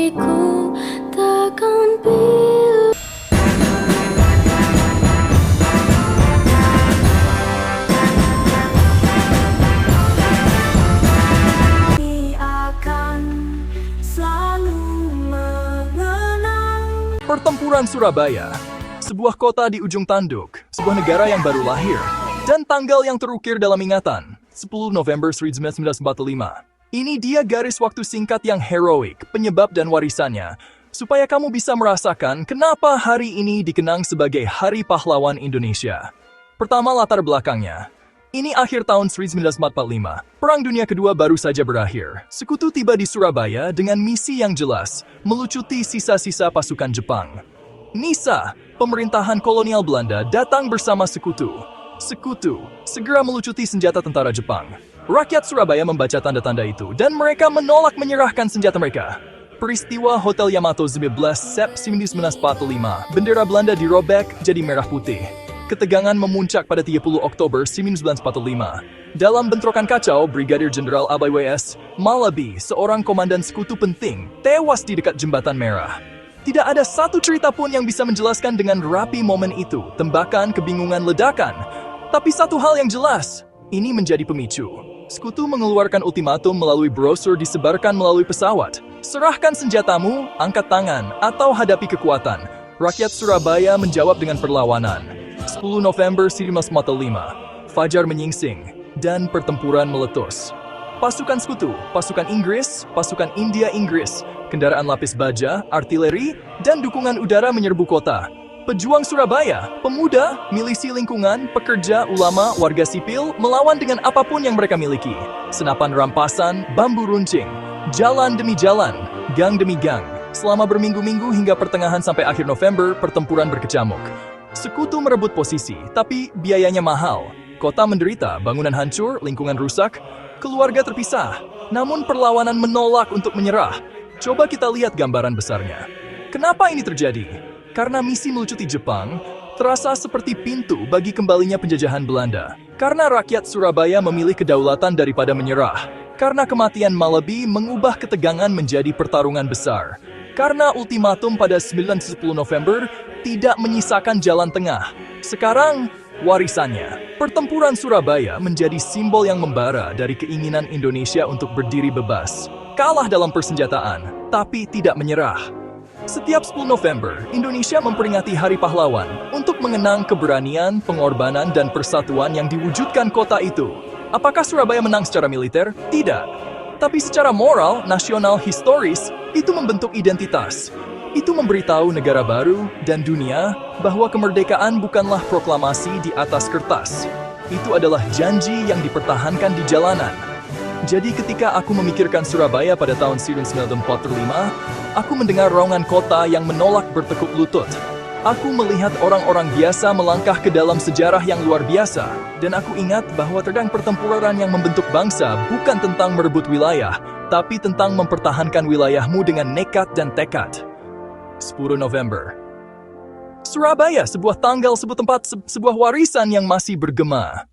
hatiku takkan bilang. Akan selalu mengenang. Pertempuran Surabaya, sebuah kota di ujung tanduk, sebuah negara yang baru lahir, dan tanggal yang terukir dalam ingatan, 10 November 1945. Ini dia garis waktu singkat yang heroik, penyebab dan warisannya, supaya kamu bisa merasakan kenapa hari ini dikenang sebagai Hari Pahlawan Indonesia. Pertama, latar belakangnya. Ini akhir tahun 1945. Perang Dunia Kedua baru saja berakhir. Sekutu tiba di Surabaya dengan misi yang jelas, melucuti sisa-sisa pasukan Jepang. Nisa, pemerintahan kolonial Belanda, datang bersama sekutu. Sekutu segera melucuti senjata tentara Jepang. Rakyat Surabaya membaca tanda-tanda itu dan mereka menolak menyerahkan senjata mereka. Peristiwa Hotel Yamato 19 Sep 1945, bendera Belanda dirobek jadi merah putih. Ketegangan memuncak pada 30 Oktober 1945. Dalam bentrokan kacau, Brigadir Jenderal Abai W.S. Malabi, seorang komandan sekutu penting, tewas di dekat Jembatan Merah. Tidak ada satu cerita pun yang bisa menjelaskan dengan rapi momen itu, tembakan, kebingungan, ledakan. Tapi satu hal yang jelas, ini menjadi pemicu. Sekutu mengeluarkan ultimatum melalui brosur disebarkan melalui pesawat. Serahkan senjatamu, angkat tangan, atau hadapi kekuatan. Rakyat Surabaya menjawab dengan perlawanan. 10 November 1945, fajar menyingsing, dan pertempuran meletus. Pasukan sekutu, pasukan Inggris, pasukan India-Inggris, kendaraan lapis baja, artileri, dan dukungan udara menyerbu kota. Pejuang Surabaya, pemuda, milisi lingkungan, pekerja, ulama, warga sipil, melawan dengan apapun yang mereka miliki. Senapan rampasan, bambu runcing, jalan demi jalan, gang demi gang. Selama berminggu-minggu hingga pertengahan sampai akhir November, pertempuran berkecamuk. Sekutu merebut posisi, tapi biayanya mahal. Kota menderita, bangunan hancur, lingkungan rusak, keluarga terpisah. Namun perlawanan menolak untuk menyerah. Coba kita lihat gambaran besarnya. Kenapa ini terjadi? Karena misi melucuti Jepang terasa seperti pintu bagi kembalinya penjajahan Belanda. Karena rakyat Surabaya memilih kedaulatan daripada menyerah. Karena kematian Malabi mengubah ketegangan menjadi pertarungan besar. Karena ultimatum pada 9-10 November tidak menyisakan jalan tengah. Sekarang, warisannya. Pertempuran Surabaya menjadi simbol yang membara dari keinginan Indonesia untuk berdiri bebas. Kalah dalam persenjataan, tapi tidak menyerah. Setiap 10 November, Indonesia memperingati Hari Pahlawan untuk mengenang keberanian, pengorbanan, dan persatuan yang diwujudkan kota itu. Apakah Surabaya menang secara militer? Tidak. Tapi secara moral, nasional, historis, itu membentuk identitas. Itu memberitahu negara baru dan dunia bahwa kemerdekaan bukanlah proklamasi di atas kertas. Itu adalah janji yang dipertahankan di jalanan. Jadi ketika aku memikirkan Surabaya pada tahun 1945, aku mendengar raungan kota yang menolak bertekuk lutut. Aku melihat orang-orang biasa melangkah ke dalam sejarah yang luar biasa. Dan aku ingat bahwa terang pertempuran yang membentuk bangsa bukan tentang merebut wilayah, tapi tentang mempertahankan wilayahmu dengan nekat dan tekad. 10 November. Surabaya, sebuah tanggal, sebuah tempat, sebuah warisan yang masih bergema.